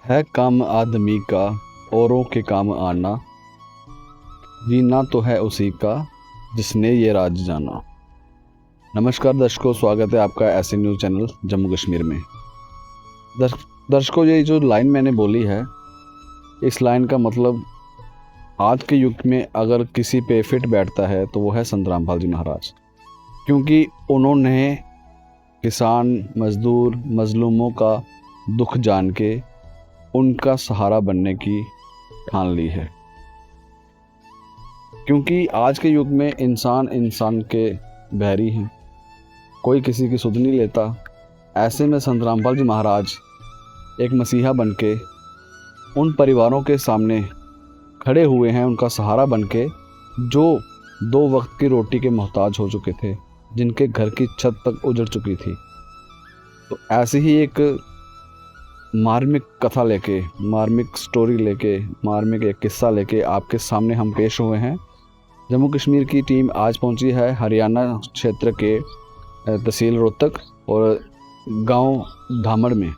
है काम आदमी का औरों के काम आना, जीना तो है उसी का जिसने ये राज जाना। नमस्कार दर्शकों, स्वागत है आपका ऐसे न्यूज़ चैनल जम्मू कश्मीर में। दर्शकों, ये जो लाइन मैंने बोली है, इस लाइन का मतलब आज के युग में अगर किसी पे फिट बैठता है तो वो है संत रामपाल जी महाराज, क्योंकि उन्होंने किसान, मजदूर, मजलूमों का दुख जान के उनका सहारा बनने की ठान ली है। क्योंकि आज के युग में इंसान के बैरी हैं, कोई किसी की सुध नहीं लेता। ऐसे में संत रामपाल जी महाराज एक मसीहा बनके उन परिवारों के सामने खड़े हुए हैं, उनका सहारा बनके, जो 2 वक्त की रोटी के मोहताज हो चुके थे, जिनके घर की छत तक उजड़ चुकी थी। तो ऐसी ही एक मार्मिक कथा लेके, मार्मिक स्टोरी लेके, मार्मिक एक किस्सा लेके आपके सामने हम पेश हुए हैं। जम्मू कश्मीर की टीम आज पहुंची है हरियाणा क्षेत्र के तहसील रोहतक और गांव धामड़ में,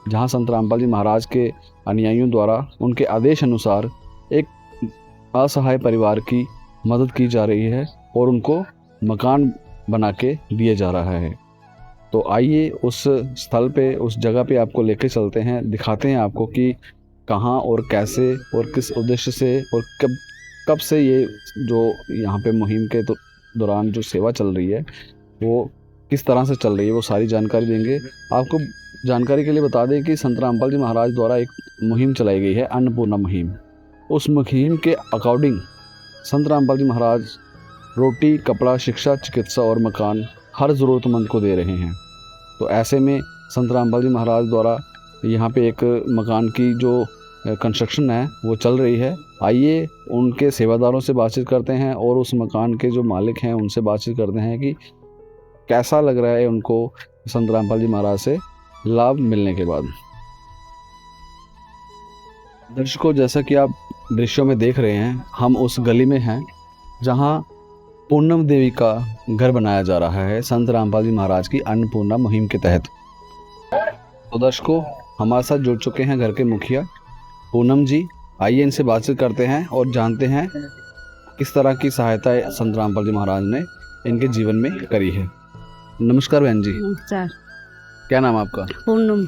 जहां संत रामपाल जी महाराज के अनुयायियों द्वारा उनके आदेश अनुसार एक असहाय परिवार की मदद की जा रही है और उनको मकान बना के दिया जा रहा है। तो आइए उस स्थल पे, उस जगह पे आपको लेके चलते हैं, दिखाते हैं आपको कि कहाँ और कैसे और किस उद्देश्य से और कब से ये जो यहाँ पे मुहिम के दौरान जो सेवा चल रही है वो किस तरह से चल रही है, वो सारी जानकारी देंगे आपको। जानकारी के लिए बता दें कि संत रामपाल जी महाराज द्वारा एक मुहिम चलाई गई है, अन्नपूर्णा मुहिम। उस मुहिम के अकॉर्डिंग संत रामपाल जी महाराज रोटी, कपड़ा, शिक्षा, चिकित्सा और मकान हर ज़रूरतमंद को दे रहे हैं। तो ऐसे में संत रामपाल जी महाराज द्वारा यहाँ पे एक मकान की जो कंस्ट्रक्शन है वो चल रही है। आइए उनके सेवादारों से बातचीत करते हैं और उस मकान के जो मालिक हैं उनसे बातचीत करते हैं कि कैसा लग रहा है उनको संत रामपाल जी महाराज से लाभ मिलने के बाद। दर्शकों, जैसा कि आप दृश्यों में देख रहे हैं, हम उस गली में हैं जहां पूनम देवी का घर बनाया जा रहा है संत रामपाल जी महाराज की अन्नपूर्णा मुहिम के तहत। तो दर्शकों, हमारे साथ जुड़ चुके हैं घर के मुखिया पूनम जी। आइए इनसे बातचीत करते हैं और जानते हैं किस तरह की सहायता संत रामपाल जी महाराज ने इनके जीवन में करी है। नमस्कार बहन जी। नमस्कार। क्या नाम आपका? पूनम।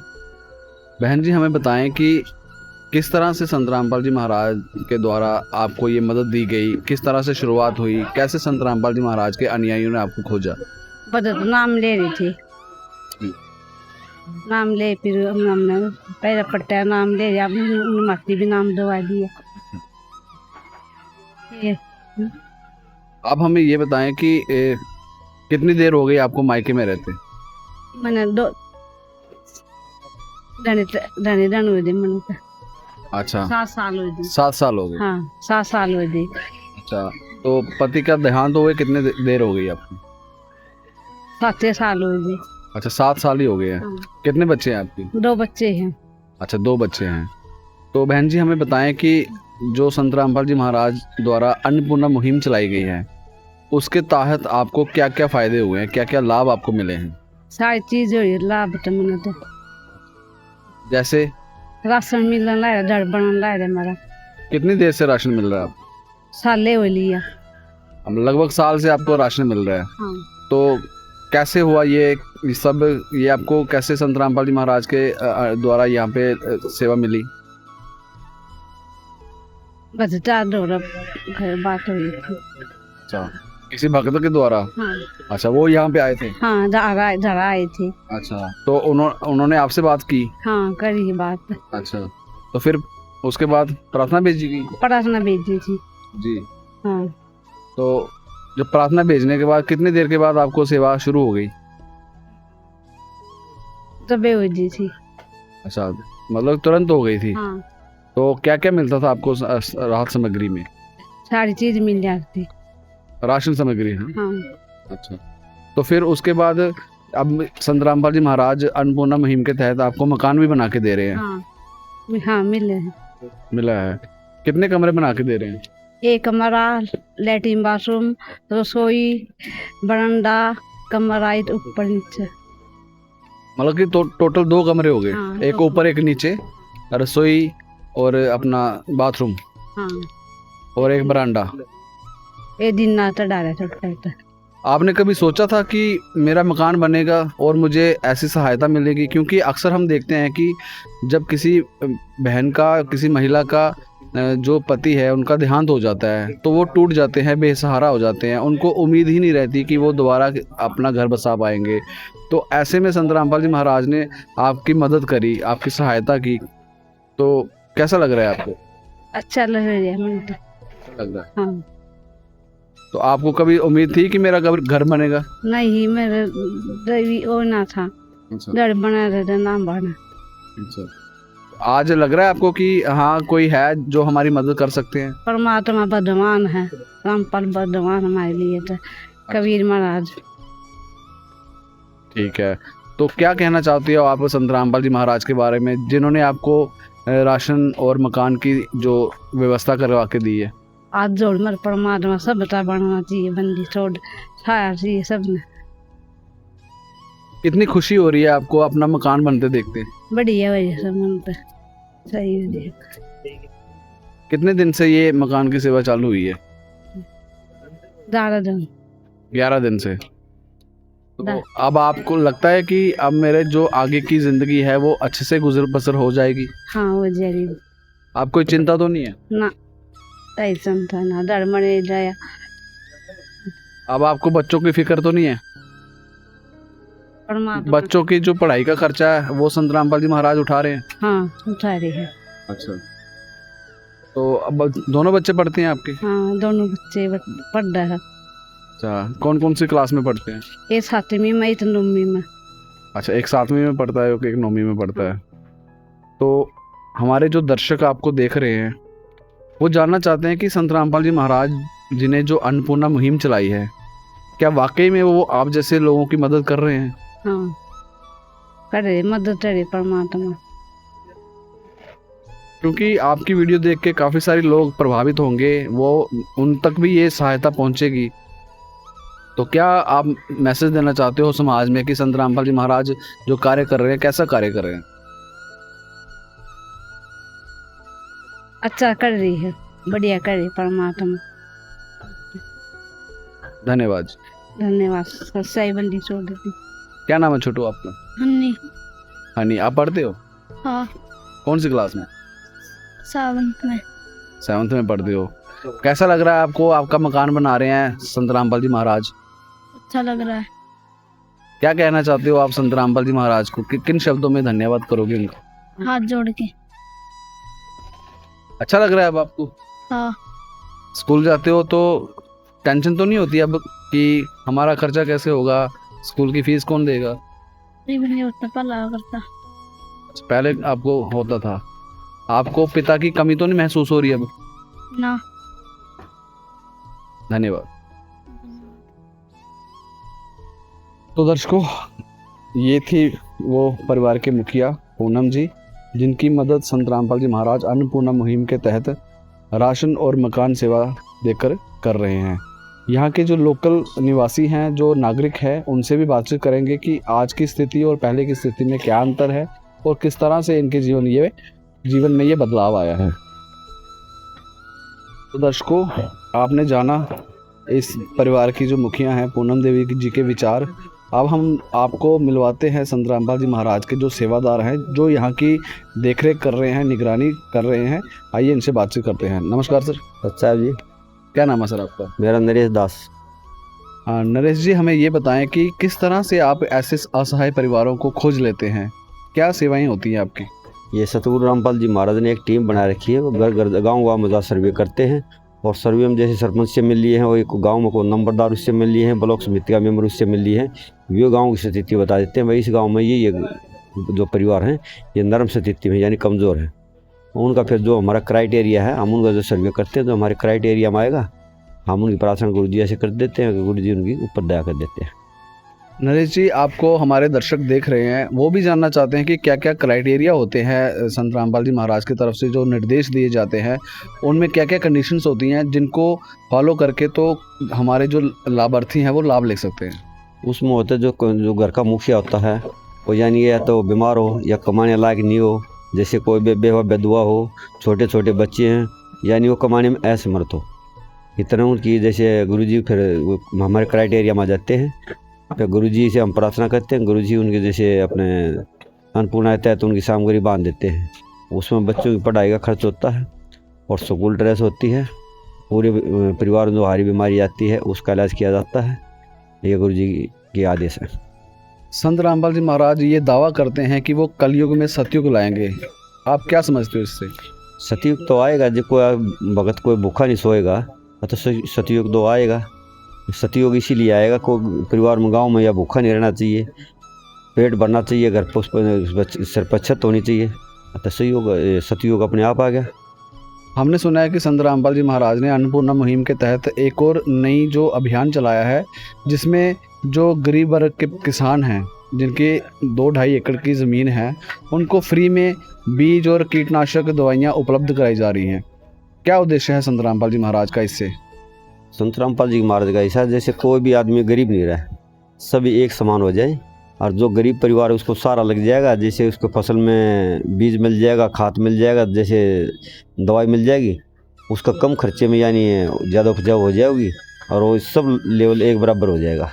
बहन जी, हमें बताएं कि किस तरह से संत रामपाल जी महाराज के द्वारा आपको ये मदद दी गई, किस तरह से शुरुआत हुई, कैसे संत रामपाल जी महाराज के अनुयायियों ने आपको खोजा? बदल नाम ले रही थी, नाम ले, फिर हमने पहले पट्टा नाम ले लिया, मस्ती भी नाम दवा दिया। अब हमें ये बताएं कि कितनी देर हो गई आपको मायके में रहते? मैंने 2 धनी हुए थे मैंने। अच्छा, 7 साल हुए थे। 7 साल हो गए? हाँ, 7 साल हुए थे। अच्छा, तो पति का देहांत हुए कितने देर हो गई आपकी? 7 साल हुए थे। अच्छा, 7 साल ही हो गए हैं। हाँ। कितने बच्चे हैं आपकी? 2 बच्चे हैं। अच्छा, 2 बच्चे हैं। तो बहन जी, हमें बताएं कि जो संत रामपाल जी महाराज द्वारा अन्नपूर्णा मुहिम चलाई गई है, उसके तहत आपको क्या क्या फायदे हुए हैं, क्या क्या लाभ आपको मिले हैं? सारी चीज हुई लाभ तो मैंने तो। जैसे राशन मिलने लाया, डर बनने लाया हमारा। कितनी देर से राशन मिल रहा है आपको? साले हो लिया। अब लगभग साल से आपको राशन मिल रहा है। हाँ। तो कैसे हुआ ये सब? ये आपको कैसे संत रामपाल जी महाराज के द्वारा यहाँ पे सेवा मिली? बचता दौरा घर बात हुई थी। अच्छा, किसी भक्त के द्वारा? हाँ। अच्छा, वो यहाँ पे आए थे? हाँ, धरा आए थे। अच्छा, तो उन्होंने आपसे बात की? हाँ, करी बात। अच्छा, तो फिर उसके बाद प्रार्थना भेजी गई? प्रार्थना भेजी थी जी। हाँ। तो जब प्रार्थना भेजने के बाद कितनी देर के बाद आपको सेवा शुरू हो गई? तबे हुई दी थी। अच्छा, मतलब तुरंत हो गई थी। हाँ। तो क्या क्या मिलता था आपको राहत सामग्री में? सारी चीज मिल जाती। राशन सामग्री? हाँ। अच्छा, तो फिर उसके बाद अब संत रामपाल जी महाराज अन्नपूर्णा मुहिम के तहत आपको मकान भी बना के दे रहे हैं? हाँ। हाँ, मिले हैं। मिला है। कितने कमरे बना के दे रहे हैं? 1 कमरा, लैट्रिन, बाथरूम, रसोई, बरामदा, कमरा ऊपर नीचे। मतलब कि टोटल 2 कमरे हो गए? हाँ, एक ऊपर एक नीचे, रसोई और अपना बाथरूम हाँ और एक बरांडा। ये दिन ना तो डाला छोटा। आपने कभी सोचा था कि मेरा मकान बनेगा और मुझे ऐसी सहायता मिलेगी? क्योंकि अक्सर हम देखते हैं कि जब किसी बहन का, किसी महिला का जो पति है उनका देहांत हो जाता है तो वो टूट जाते हैं, बेसहारा हो जाते हैं, उनको उम्मीद ही नहीं रहती कि वो दोबारा अपना घर बसा पाएंगे। तो ऐसे में संत रामपाल जी महाराज ने आपकी मदद करी, आपकी सहायता की, तो कैसा लग रहा है आपको? अच्छा लग रहा है मुझे तो। लग रहा है। हाँ तो आपको कभी उम्मीद थी कि मेरा घर बनेगा? नहीं, मेरा रवि वो ना था, डर बना रहता नाम बना। आज लग रहा है आपको कि हाँ कोई है जो हमारी मदद कर सकते हैं? परमात्मा बदवान है, रामपाल बदवान हमारे लिए तो, कबीर महाराज। ठीक है, तो क्या कहना चाहती हो आप संत रामपाल जी महाराज के बारे में, जिन्होंने आपको राशन और मकान की जो व्यवस्था करवा के दी है? आज जोड़ मर परमात्मा सब बता बनना चाहिए, बंदी छोड़ छाया चाहिए सब ने। कितनी खुशी हो रही है आपको अपना मकान बनते देखते? बढ़िया वजह से मन पे सही है। कितने दिन से ये मकान की सेवा चालू हुई है? 11 दिन से। तो अब आपको लगता है कि अब मेरे जो आगे की जिंदगी है वो अच्छे से गुजर बसर हो जाएगी? हाँ वो जरूर। आप कोई चिंता तो नहीं है? ना ऐसा था ना, डर मरे जाया। अब आपको बच्चों की फिक्र तो नहीं है? परमात्मा बच्चों की जो पढ़ाई का खर्चा है वो संत रामपाल जी महाराज उठा रहे हैं? हाँ उठा रहे हैं। अच्छा, तो अब दोनों बच्चे पढ़ते हैं आपके? हाँ दोनों बच्चे पढ़ रहे हैं। अच्छा, कौन कौन सी क्लास में पढ़ते हैं? एक 7वीं में, एक 9वीं में। अच्छा, एक 7वीं में पढ़ता है, एक 9वीं में पढ़ता है। तो हमारे जो दर्शक आपको देख रहे हैं वो जानना चाहते हैं कि संत रामपाल जी महाराज जी ने जो अन्नपूर्णा मुहिम चलाई है, क्या वाकई में वो आप जैसे लोगों की मदद कर रहे हैं? हाँ करे मदद करे परमात्मा। क्योंकि आपकी वीडियो देख के काफ़ी सारे लोग प्रभावित होंगे, वो उन तक भी ये सहायता पहुंचेगी। तो क्या आप मैसेज देना चाहते हो समाज में कि संत रामपाल जी महाराज जो कार्य कर रहे हैं कैसा कार्य कर रहे हैं? अच्छा कर रही है, बढ़िया कर रही परमात्मा। धन्यवाद। धन्यवाद। सही बंदी छोड़ देती। क्या नाम है छोटू आपका? हन्नी। हनी। आप पढ़ते हो? हाँ कौन सी क्लास में? 7th में। 7th में पढ़ते हो। कैसा लग रहा है आपको, आपका मकान बना रहे हैं संत रामपाल जी महाराज? अच्छा लग रहा है। क्या कहना चाहते हो आप संत रामपाल जी महाराज को, किन शब्दों में धन्यवाद करोगे उनका? हाथ जोड़ के। अच्छा लग रहा है अब आपको? हाँ। स्कूल जाते हो तो टेंशन तो नहीं होती अब कि हमारा खर्चा कैसे होगा, स्कूल की फीस कौन देगा? नहीं उतना करता। पहले आपको होता था। आपको पिता की कमी तो नहीं महसूस हो रही अब? ना। धन्यवाद। तो दर्शकों, ये थी वो परिवार के मुखिया पूनम जी, जिनकी मदद संत रामपाल जी महाराज अन्नपूर्णा मुहिम के तहत राशन और मकान सेवा देकर कर रहे हैं। यहाँ के जो लोकल निवासी हैं, जो नागरिक हैं, उनसे भी बातचीत करेंगे कि आज की स्थिति और पहले की स्थिति में क्या अंतर है और किस तरह से इनके जीवन में ये बदलाव आया है। तो दर्शकों, आपने जाना इस परिवार की जो मुखिया हैं पूनम देवी जी के विचार। अब हम आपको मिलवाते हैं संत रामपाल जी महाराज के जो सेवादार हैं, जो यहाँ की देखरेख कर रहे हैं, निगरानी कर रहे हैं। आइए इनसे बातचीत करते हैं। नमस्कार सर। अच्छा जी। क्या नाम है सर आपका? मेरा नरेश दास। हाँ नरेश जी, हमें ये बताएं कि किस तरह से आप ऐसे असहाय परिवारों को खोज लेते हैं, क्या सेवाएं होती हैं आपकी? ये सतगुरु रामपाल जी महाराज ने एक टीम बना रखी है, वो घर घर गाँव में जा सर्वे करते हैं। और सर्वे में जैसे सरपंच से मिल लिए हैं, और एक गांव में को नंबरदार उससे मिल लिए हैं, ब्लॉक समिति का मेंबर उससे मिल लिए हैं, वे गांव की स्थिति बता देते हैं। भाई इस गांव में ये जो परिवार हैं ये नरम स्थिति में यानी कमज़ोर है। उनका फिर जो हमारा क्राइटेरिया है, हम उनका जो सर्वे करते हैं, जो हमारे क्राइटेरिया में आएगा हम उनकी प्रार्थना गुरु जी ऐसे कर देते हैं कि गुरु जी उनकी ऊपर दया कर देते हैं। नरेश जी, आपको हमारे दर्शक देख रहे हैं, वो भी जानना चाहते हैं कि क्या क्या क्राइटेरिया होते हैं संत रामपाल जी महाराज की तरफ से जो निर्देश दिए जाते हैं, उनमें क्या क्या कंडीशंस होती हैं जिनको फॉलो करके तो हमारे जो लाभार्थी हैं वो लाभ ले सकते हैं? उसमें होता है जो घर का मुखिया होता है, वो यानी या तो बीमार हो या कमाने लायक नहीं हो, जैसे कोई बेबे हो, विधवा हो, छोटे छोटे बच्चे हैं, यानी वो कमाने में असमर्थ हो, इतना उनकी जैसे गुरुजी फिर वो हमारे क्राइटेरिया में आ जाते हैं। फिर गुरुजी से हम प्रार्थना करते हैं, गुरुजी उनके जैसे अपने अन्नपूर्णा आता है तो उनकी सामग्री बांध देते हैं। उसमें बच्चों की पढ़ाई का खर्च होता है और स्कूल ड्रेस होती है। पूरे परिवार में जो भारी बीमारी आती है उसका इलाज किया जाता है। ये गुरुजी के आदेश है। संत रामपाल जी महाराज ये दावा करते हैं कि वो कलयुग में सतयुग लाएंगे, आप क्या समझते हो इससे? सतयुग तो आएगा, जो कोई भगत कोई भूखा नहीं सोएगा तो सतयुग तो आएगा। सतयुग इसीलिए आएगा को परिवार में, गांव में या भूखा नहीं रहना चाहिए, पेट भरना चाहिए, घर पर सिर पर छत होनी चाहिए, तो सतयुग अपने आप आ गया। हमने सुना है कि संत रामपाल जी महाराज ने अन्नपूर्णा मुहिम के तहत एक और नई जो अभियान चलाया है, जिसमें जो गरीब वर्ग के किसान हैं जिनकी 2-2.5 एकड़ की ज़मीन है, उनको फ्री में बीज और कीटनाशक दवाइयाँ उपलब्ध कराई जा रही हैं। क्या उद्देश्य है संत रामपाल जी महाराज का इससे? संत रामपाल जी महाराज का ऐसा जैसे कोई भी आदमी गरीब नहीं रहे, सभी एक समान हो जाए, और जो गरीब परिवार है उसको सारा लग जाएगा। जैसे उसको फसल में बीज मिल जाएगा, खाद मिल जाएगा, जैसे दवाई मिल जाएगी, उसका कम खर्चे में यानी ज़्यादा उपजाऊ हो जाएगी और वो सब लेवल एक बराबर हो जाएगा।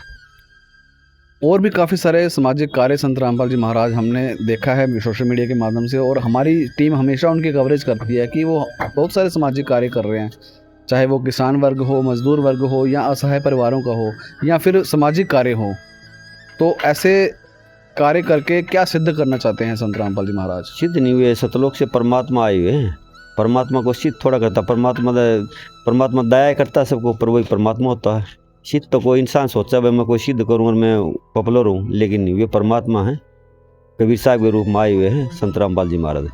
और भी काफ़ी सारे सामाजिक कार्य संत रामपाल जी महाराज हमने देखा है सोशल मीडिया के माध्यम से, और हमारी टीम हमेशा उनकी कवरेज करती है कि वो बहुत सारे सामाजिक कार्य कर रहे हैं, चाहे वो किसान वर्ग हो, मजदूर वर्ग हो, या असहाय परिवारों का हो, या फिर सामाजिक कार्य हो। तो ऐसे कार्य करके क्या सिद्ध करना चाहते हैं संत रामपाल जी महाराज? सिद्ध नहीं हुए, सतलोक से परमात्मा आए हुए हैं, परमात्मा को सिद्ध थोड़ा करता। परमात्मा दया करता है सबको ऊपर, वही परमात्मा होता है। सिद्ध तो कोई इंसान सोचा भाई मैं कोई सिद्ध करूँ और मैं पॉपुलर हूँ, लेकिन वे परमात्मा हैं, कबीर साहब के रूप में आए हुए हैं संत रामपाल जी महाराज।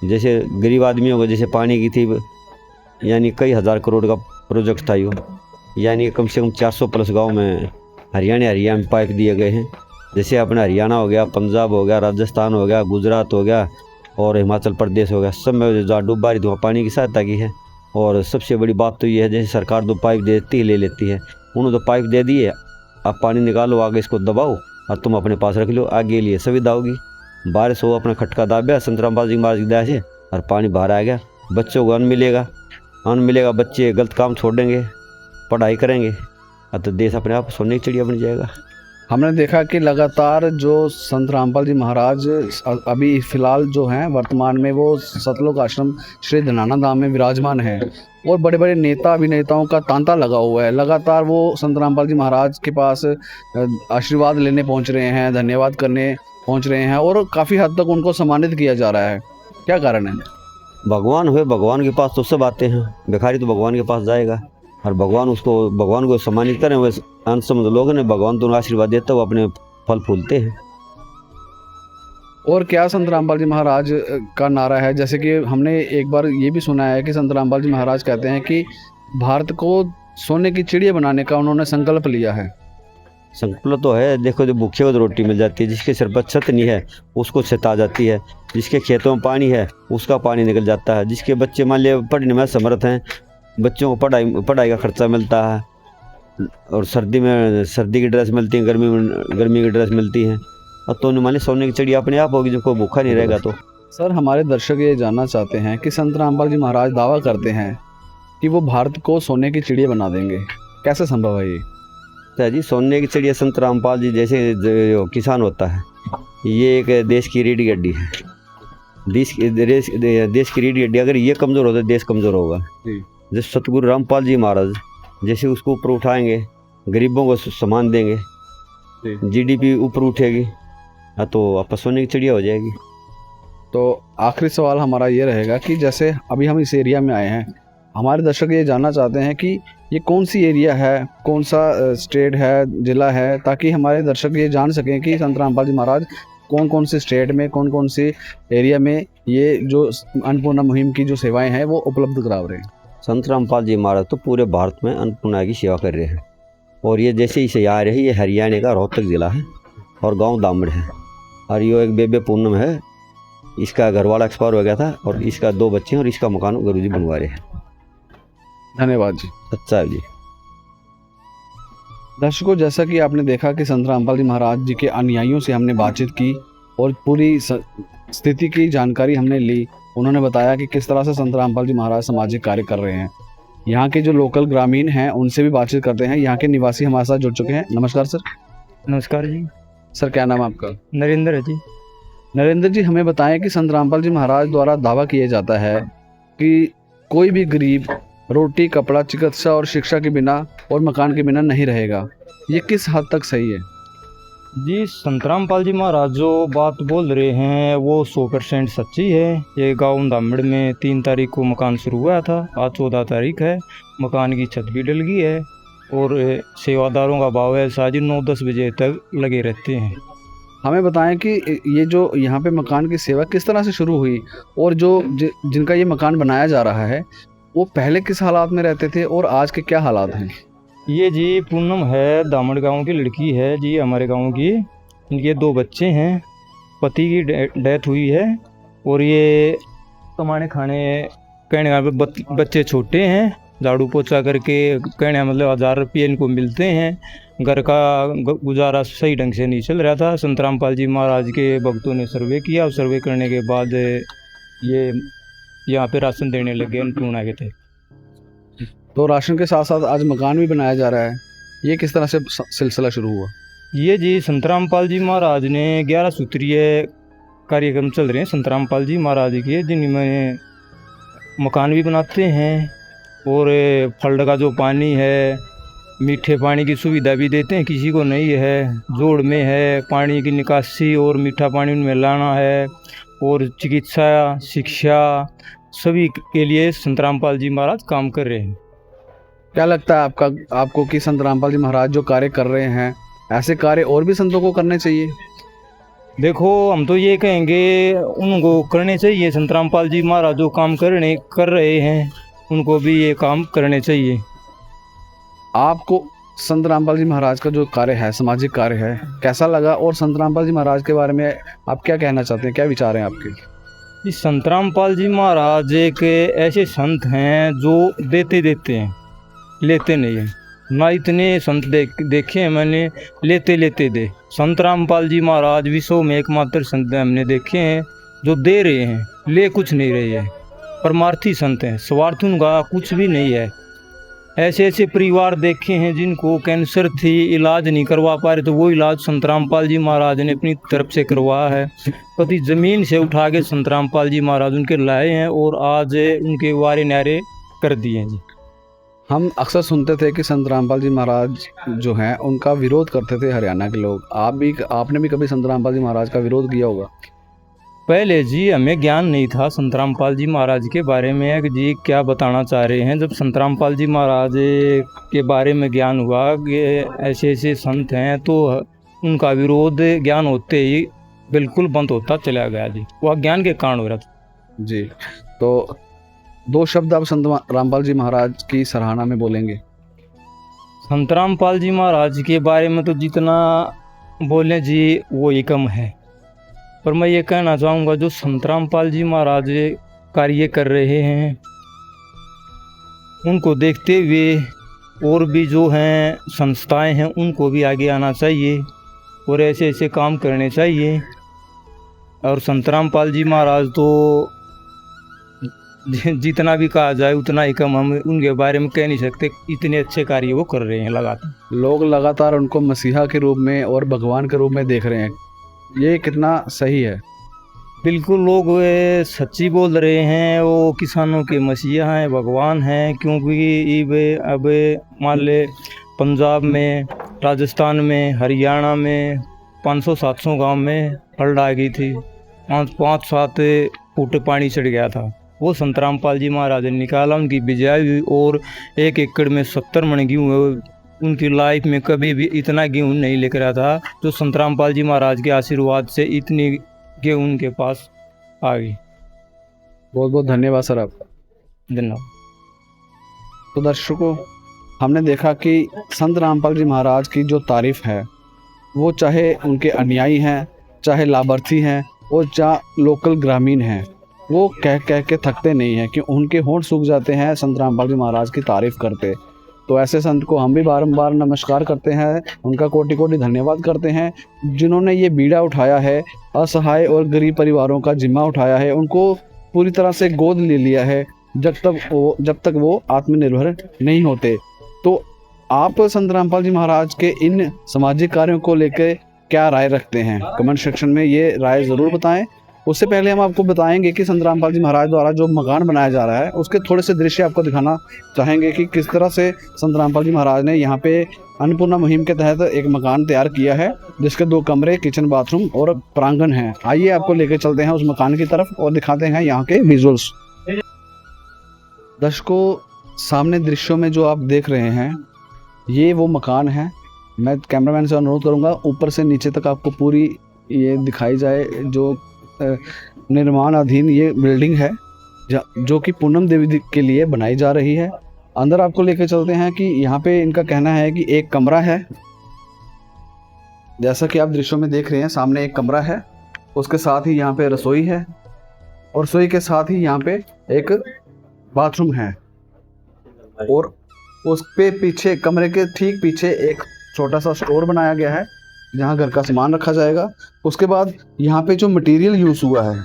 जैसे गरीब आदमियों को जैसे पानी की थी, यानी कई हज़ार करोड़ का प्रोजेक्ट था यो, यानी कम से कम 400 प्लस गाँव में हरियाणा में पाइप दिए गए हैं। जैसे अपना हरियाणा हो गया, पंजाब हो गया, राजस्थान हो गया, गुजरात हो गया और हिमाचल प्रदेश हो गया, सब में जहाँ डूब बारी तो पानी की सहायता की है। और सबसे बड़ी बात तो ये है, जैसे सरकार 2 पाइप देती है, ले लेती है, उन्होंने तो पाइप दे दिए, अब पानी निकालो, आगे इसको दबाओ और तुम अपने पास रख लो, आगे लिए सुविधा होगी। बारिश हो, अपना खटका दाबिया संत रामपाल जी महाराज की दया से और पानी बाहर आ गया। बच्चों को अन्न मिलेगा, बच्चे गलत काम छोड़ेंगे, पढ़ाई करेंगे, तो देश अपने आप सोने की चिड़िया बन जाएगा। हमने देखा कि लगातार जो संत रामपाल जी महाराज अभी फ़िलहाल जो हैं वर्तमान में वो सतलोक आश्रम श्री धनाना धाम में विराजमान हैं, और बड़े बड़े नेता अभिनेताओं का तांता लगा हुआ है। लगातार वो संत रामपाल जी महाराज के पास आशीर्वाद लेने पहुंच रहे हैं, धन्यवाद करने पहुंच रहे हैं, और काफ़ी हद तक उनको सम्मानित किया जा रहा है। क्या कारण है? भगवान हुए, भगवान के पास तो सब आते हैं, भिखारी तो भगवान के पास जाएगा, और भगवान को सम्मानित करें। वैसे अनसमझ लोग ने भगवान तो आशीर्वाद देता, वो अपने फल फूलते हैं। और क्या संत रामपाल जी महाराज का नारा है? जैसे कि हमने एक बार ये भी सुना है कि संत रामपाल जी महाराज कहते हैं कि भारत को सोने की चिड़िया बनाने का उन्होंने संकल्प लिया है। संकल्प तो है, देखो जो भूखे को तो रोटी मिल जाती है, जिसके सिर पर छत नहीं है उसको छत आ जाती है, जिसके खेतों में पानी है उसका पानी निकल जाता है, जिसके बच्चे मान लिया पढ़ने में समर्थ हैं, बच्चों को पढ़ाई का खर्चा मिलता है, और सर्दी की ड्रेस मिलती है, गर्मी की ड्रेस मिलती है, और तो मान लिया सोने की चिड़िया अपने आप होगी, जब कोई भूखा नहीं रहेगा। तो सर, हमारे दर्शक ये जानना चाहते हैं कि संत रामपाल जी महाराज दावा करते हैं कि वो भारत को सोने की चिड़िया बना देंगे, कैसे संभव है ये? तो जी सोने की चिड़िया संत रामपाल जी जैसे जो किसान होता है, ये एक देश की रीढ़ की हड्डी है। देश की रीढ़ की हड्डी, अगर ये कमज़ोर होता है देश कमज़ोर होगा। जैसे सतगुरु रामपाल जी महाराज जैसे उसको ऊपर उठाएंगे, गरीबों को सम्मान देंगे, GDP ऊपर उठेगी, तो आप सोने की चिड़िया हो जाएगी। तो आखिरी सवाल हमारा ये रहेगा कि जैसे अभी हम इस एरिया में आए हैं, हमारे दर्शक ये जानना चाहते हैं कि ये कौन सी एरिया है, कौन सा स्टेट है, ज़िला है, ताकि हमारे दर्शक ये जान सकें कि संत रामपाल जी महाराज कौन कौन से स्टेट में, कौन कौन से एरिया में ये जो अन्नपूर्णा मुहिम की जो सेवाएं हैं वो उपलब्ध करा रहे हैं। संत रामपाल जी महाराज तो पूरे भारत में अन्नपूर्णा की सेवा कर रहे हैं, और ये जैसे ही से आ रहे हैं, ये हरियाणा का रोहतक ज़िला है और गांव दामड़ है, और ये एक बेबे पूनम है, इसका घरवाला एक्सपायर हो गया था, और इसका 2 बच्चे हैं, और इसका मकान गुरुजी बनवा रहे हैं। धन्यवाद जी। अच्छा है जी। दर्शकों, जैसा कि आपने देखा कि संत रामपाल जी महाराज जी के अनुयायियों से हमने बातचीत की, और पूरी स्थिति की जानकारी हमने ली। उन्होंने बताया कि किस तरह से संत रामपाल जी महाराज सामाजिक कार्य कर रहे हैं। यहाँ के जो लोकल ग्रामीण हैं उनसे भी बातचीत करते हैं। यहाँ के निवासी हमारे साथ जुड़ चुके हैं। नमस्कार सर। नमस्कार जी। सर क्या नाम है आपका? नरेंद्र है जी। नरेंद्र जी, हमें बताएं कि संत रामपाल जी महाराज द्वारा दावा किया जाता है कि कोई भी गरीब रोटी, कपड़ा, चिकित्सा और शिक्षा के बिना और मकान के बिना नहीं रहेगा। ये किस हद तक सही है? जी, संत रामपाल जी महाराज जो बात बोल रहे हैं वो 100% सच्ची है। ये गाँव दामड़ में 3 तारीख को मकान शुरू हुआ था। आज 14 तारीख है। मकान की छत भी डल गई है और सेवादारों का भाव है साजी 9-10 बजे तक लगे रहते हैं। हमें बताएं कि ये जो यहाँ पे मकान की सेवा किस तरह से शुरू हुई और जो जिनका ये मकान बनाया जा रहा है वो पहले किस हालात में रहते थे और आज के क्या हालात हैं? ये जी पूनम है, दामड़ गांव की लड़की है जी, हमारे गांव की। इनके 2 बच्चे हैं। पति की डेथ हुई है और ये कमाने खाने कहने का बच्चे छोटे हैं। झाड़ू पोछा करके कहने का मतलब 1000 रुपये इनको मिलते हैं। घर का गुजारा सही ढंग से नहीं चल रहा था। संत रामपाल जी महाराज के भक्तों ने सर्वे किया और सर्वे करने के बाद ये यहाँ पे राशन देने लगे अन्नपूर्णा के तहत। तो राशन के साथ साथ आज मकान भी बनाया जा रहा है। ये किस तरह से सिलसिला शुरू हुआ? ये जी संत रामपाल जी महाराज ने 11 सूत्रीय कार्यक्रम चल रहे हैं संत रामपाल जी महाराज के, जिनमें मकान भी बनाते हैं और फल्ड का जो पानी है, मीठे पानी की सुविधा भी देते हैं। किसी को नहीं है, जोड़ में है पानी की निकासी और मीठा पानी उनमें लाना है। और चिकित्सा, शिक्षा सभी के लिए संत रामपाल जी महाराज काम कर रहे हैं। क्या लगता है आपको कि संत रामपाल जी महाराज जो कार्य कर रहे हैं ऐसे कार्य और भी संतों को करने चाहिए? देखो, हम तो ये कहेंगे उनको करने चाहिए। संत रामपाल जी महाराज जो काम कर रहे हैं उनको भी ये काम करने चाहिए। आपको संत रामपाल जी महाराज का जो कार्य है, सामाजिक कार्य है, कैसा लगा? और संत रामपाल जी महाराज के बारे में आप क्या कहना चाहते हैं? क्या विचार हैं आपके? इस संत रामपाल जी महाराज एक ऐसे संत हैं जो देते हैं, लेते नहीं है। ना इतने संत देखे हैं मैंने लेते दे। संत रामपाल जी महाराज विश्व में एकमात्र संत हमने देखे हैं जो दे रहे हैं, ले कुछ नहीं रहे हैं। परमार्थी संत हैं, स्वार्थ उनका कुछ भी नहीं है। ऐसे परिवार देखे हैं जिनको कैंसर थी, इलाज नहीं करवा पा रहे, तो वो इलाज संत रामपाल जी महाराज ने अपनी तरफ से करवाया है। कभी ज़मीन से उठा के संत रामपाल जी महाराज उनके लाए हैं और आज उनके वारे न्यारे कर दिए हैं जी। हम अक्सर सुनते थे कि संत रामपाल जी महाराज जो हैं उनका विरोध करते थे हरियाणा के लोग। आपने भी कभी संत रामपाल जी महाराज का विरोध किया होगा? पहले जी हमें ज्ञान नहीं था संत रामपाल जी महाराज के बारे में कि जी क्या बताना चाह रहे हैं। जब संत रामपाल जी महाराज के बारे में ज्ञान हुआ कि ऐसे संत हैं तो उनका विरोध ज्ञान होते ही बिल्कुल बंद होता चला गया जी। वह ज्ञान के कारण हो रहा था जी। तो 2 शब्द आप संत रामपाल जी महाराज की सराहना में बोलेंगे? संत रामपाल जी महाराज के बारे में तो जितना बोले जी वो ही कम है। पर मैं ये कहना चाहूँगा जो संत रामपाल जी महाराज कार्य कर रहे हैं उनको देखते हुए और भी जो हैं संस्थाएं हैं उनको भी आगे आना चाहिए और ऐसे काम करने चाहिए। और संत रामपाल जी महाराज तो जितना भी कहा जाए उतना ही कम, हम उनके बारे में कह नहीं सकते। इतने अच्छे कार्य वो कर रहे हैं लगातार। लोग लगातार उनको मसीहा के रूप में और भगवान के रूप में देख रहे हैं। ये कितना सही है? बिल्कुल, लोग सच्ची बोल रहे हैं। वो किसानों के मसीहा हैं, भगवान हैं। क्योंकि अब मान ले पंजाब में, राजस्थान में, हरियाणा में 500-700 गांव में फ्लड आ गई थी। 5-7 फुट पानी चढ़ गया था। वो संत रामपाल जी महाराज ने निकाला, उनकी बिजाई हुई और 1 एकड़ में 70 मन गेहूँ। उनकी लाइफ में कभी भी इतना गेहूँ नहीं लेकर आया था जो संत रामपाल जी महाराज के आशीर्वाद से इतनी गेहूँ उनके पास आ गई। बहुत बहुत धन्यवाद सर आपका। धन्यवाद। तो दर्शकों, हमने देखा कि संत रामपाल जी महाराज की जो तारीफ़ है वो चाहे उनके अनुयायी हैं, चाहे लाभार्थी हैं और चाहे लोकल ग्रामीण हैं, वो कह के थकते नहीं हैं कि उनके होंठ सूख जाते हैं संत रामपाल जी महाराज की तारीफ़ करते। तो ऐसे संत को हम भी बारंबार नमस्कार करते हैं, उनका कोटि कोटि धन्यवाद करते हैं, जिन्होंने ये बीड़ा उठाया है, असहाय और गरीब परिवारों का जिम्मा उठाया है, उनको पूरी तरह से गोद ले लिया है जब तक वो आत्मनिर्भर नहीं होते। तो आप संत रामपाल जी महाराज के इन सामाजिक कार्यों को लेकर क्या राय रखते हैं? कमेंट सेक्शन में ये राय ज़रूर बताएं। उससे पहले हम आपको बताएंगे कि संत रामपाल जी महाराज द्वारा जो मकान बनाया जा रहा है उसके थोड़े से दृश्य आपको दिखाना चाहेंगे कि किस तरह से संत रामपाल जी महाराज ने यहाँ पे अन्नपूर्णा मुहिम के तहत एक मकान तैयार किया है, जिसके 2 कमरे, किचन, बाथरूम और प्रांगण हैं। आइए आपको लेकर चलते हैं उस मकान की तरफ और दिखाते हैं यहाँ के विजुअल्स। दर्शकों, सामने दृश्यों में जो आप देख रहे हैं ये वो मकान है। मैं कैमरामैन से अनुरोध करूँगा ऊपर से नीचे तक आपको पूरी ये दिखाई जाए। जो निर्माणाधीन ये बिल्डिंग है जो कि पूनम देवी के लिए बनाई जा रही है। अंदर आपको लेकर चलते हैं कि यहाँ पे इनका कहना है कि एक कमरा है, जैसा कि आप दृश्यों में देख रहे हैं। सामने एक कमरा है, उसके साथ ही यहाँ पे रसोई है और रसोई के साथ ही यहाँ पे एक बाथरूम है और उस पे पीछे, कमरे के ठीक पीछे एक छोटा सा स्टोर बनाया गया है जहाँ घर का सामान रखा जाएगा। उसके बाद यहाँ पे जो मटेरियल यूज़ हुआ है,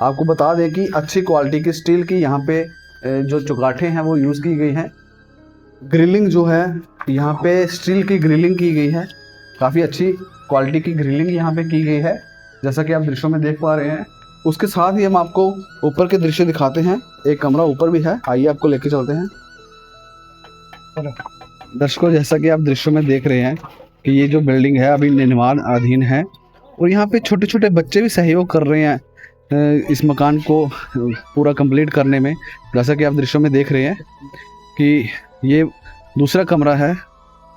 आपको बता दें कि अच्छी क्वालिटी की स्टील की यहाँ पे जो चौगाठें हैं वो यूज़ की गई हैं। ग्रिलिंग जो है यहाँ पे स्टील की ग्रिलिंग की गई है, काफ़ी अच्छी क्वालिटी की ग्रिलिंग यहाँ पे की गई है, जैसा कि आप दृश्यों में देख पा रहे हैं। उसके साथ ही हम आपको ऊपर के दृश्य दिखाते हैं। एक कमरा ऊपर भी है, आइए आपको लेके चलते हैं। दर्शकों, जैसा कि आप दृश्यों में देख रहे हैं कि ये जो बिल्डिंग है अभी निर्माणाधीन है और यहाँ पे छोटे छोटे बच्चे भी सहयोग कर रहे हैं इस मकान को पूरा कंप्लीट करने में। जैसा कि आप दृश्यों में देख रहे हैं कि ये दूसरा कमरा है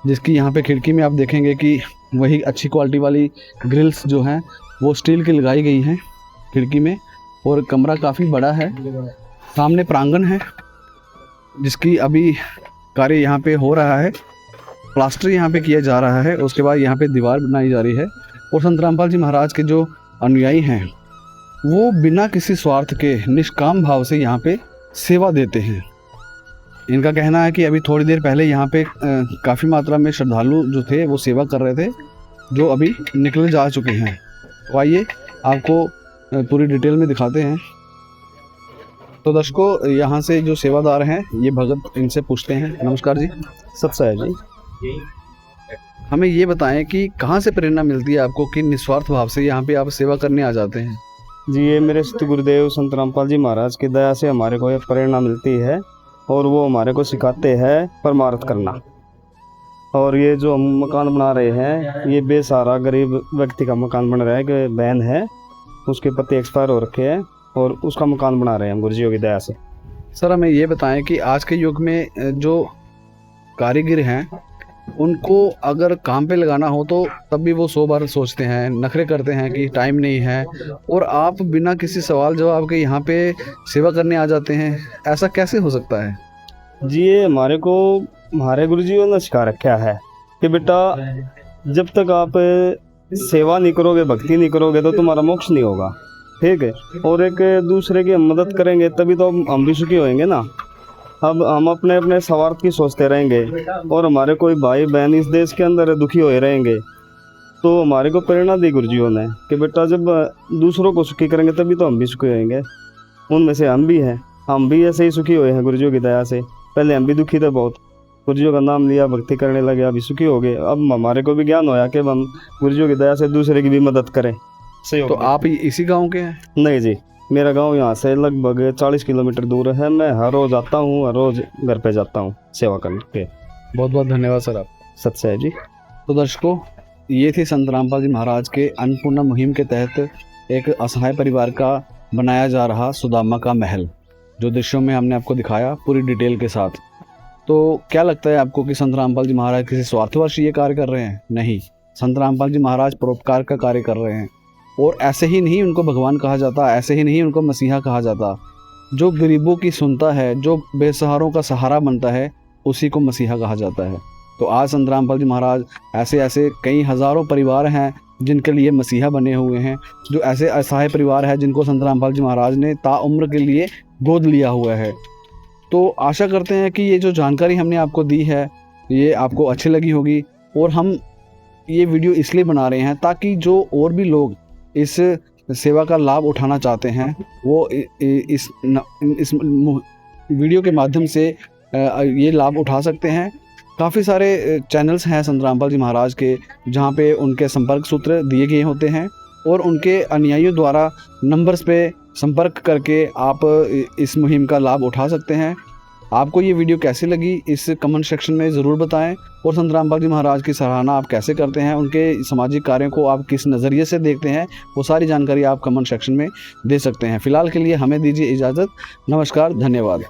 जिसकी यहाँ पे खिड़की में आप देखेंगे कि वही अच्छी क्वालिटी वाली ग्रिल्स जो हैं वो स्टील की लगाई गई हैं खिड़की में और कमरा काफ़ी बड़ा है। सामने प्रांगण है जिसकी अभी कार्य यहाँ पे हो रहा है, प्लास्टर यहाँ पे किया जा रहा है। उसके बाद यहाँ पे दीवार बनाई जा रही है और संत रामपाल जी महाराज के जो अनुयायी हैं वो बिना किसी स्वार्थ के निष्काम भाव से यहाँ पे सेवा देते हैं। इनका कहना है कि अभी थोड़ी देर पहले यहाँ पे काफ़ी मात्रा में श्रद्धालु जो थे वो सेवा कर रहे थे, जो अभी निकल जा चुके हैं। तो आइए आपको पूरी डिटेल में दिखाते हैं। तो दर्शकों, यहाँ से जो सेवादार हैं ये भगत, इनसे पूछते हैं। नमस्कार जी। सत्य है जी। हमें ये बताएं कि कहाँ से प्रेरणा मिलती है आपको कि निस्वार्थ भाव से यहाँ पे आप सेवा करने आ जाते हैं? जी, ये मेरे सत गुरुदेव संत रामपाल जी महाराज की दया से हमारे को ये प्रेरणा मिलती है और वो हमारे को सिखाते हैं परमार्थ करना। और ये जो हम मकान बना रहे हैं ये बेसहारा गरीब व्यक्ति का मकान बन रहा है। कि बहन है, उसके पति एक्सपायर हो रखे हैं और उसका मकान बना रहे हैं हम गुरुजियों की दया से। सर, हमें ये बताएं कि आज के युग में जो कारीगर हैं उनको अगर काम पे लगाना हो तो तब भी वो 100 बार सोचते हैं, नखरे करते हैं कि टाइम नहीं है, और आप बिना किसी सवाल जवाब के यहाँ पे सेवा करने आ जाते हैं, ऐसा कैसे हो सकता है? जी, ये हमारे गुरुजियों ने सिखा रखा है कि बेटा जब तक आप सेवा नहीं करोगे, भक्ति नहीं करोगे तो तुम्हारा मोक्ष नहीं होगा। ठीक है, और एक दूसरे की मदद करेंगे तभी तो हम भी सुखी होएंगे ना। अब हम अपने अपने स्वार्थ की सोचते रहेंगे और हमारे कोई भाई बहन इस देश के अंदर दुखी होए रहेंगे, तो हमारे को प्रेरणा दी गुरुजियों ने कि बेटा जब दूसरों को सुखी करेंगे तभी तो हम भी सुखी होएंगे। उनमें से हम भी हैं, हम भी ऐसे ही सुखी हुए हैं गुरुजियों की दया से। पहले हम भी दुखी थे बहुत, गुरुजियों का नाम लिया, भक्ति करने लगे, अभी सुखी हो गए। अब हमारे को भी ज्ञान होया कि हम गुरुजियों की दया से दूसरे की भी मदद करें। सही तो आप इसी गांव के हैं? नहीं जी, मेरा गांव यहाँ से लगभग 40 किलोमीटर दूर है। मैं हर रोज़ आता हूँ, हर रोज़ घर पे जाता हूँ सेवा करने के। बहुत बहुत धन्यवाद सर आप। सत्य है जी। तो दर्शकों, ये थी संत रामपाल जी महाराज के अन्नपूर्णा मुहिम के तहत एक असहाय परिवार का बनाया जा रहा सुदामा का महल, जो दृश्यों में हमने आपको दिखाया पूरी डिटेल के साथ। तो क्या लगता है आपको कि संत रामपाल जी महाराज किसी स्वार्थवश ये कार्य कर रहे हैं? नहीं, संत रामपाल जी महाराज परोपकार का कार्य कर रहे हैं। और ऐसे ही नहीं उनको भगवान कहा जाता, ऐसे ही नहीं उनको मसीहा कहा जाता। जो गरीबों की सुनता है, जो बेसहारों का सहारा बनता है, उसी को मसीहा कहा जाता है। तो आज संत रामपाल जी महाराज ऐसे कई हज़ारों परिवार हैं जिनके लिए मसीहा बने हुए हैं, जो ऐसे असहाय परिवार हैं जिनको संत रामपाल जी महाराज ने ताउम्र के लिए गोद लिया हुआ है। तो आशा करते हैं कि ये जो जानकारी हमने आपको दी है ये आपको अच्छी लगी होगी, और हम ये वीडियो इसलिए बना रहे हैं ताकि जो और भी लोग इस सेवा का लाभ उठाना चाहते हैं वो इस वीडियो के माध्यम से ये लाभ उठा सकते हैं। काफ़ी सारे चैनल्स हैं संत रामपाल जी महाराज के जहाँ पे उनके संपर्क सूत्र दिए गए होते हैं और उनके अनुयायियों द्वारा नंबर्स पे संपर्क करके आप इस मुहिम का लाभ उठा सकते हैं। आपको ये वीडियो कैसी लगी इस कमेंट सेक्शन में ज़रूर बताएं, और संत रामपाल जी महाराज की सराहना आप कैसे करते हैं, उनके सामाजिक कार्यों को आप किस नज़रिए से देखते हैं, वो सारी जानकारी आप कमेंट सेक्शन में दे सकते हैं। फ़िलहाल के लिए हमें दीजिए इजाज़त। नमस्कार, धन्यवाद।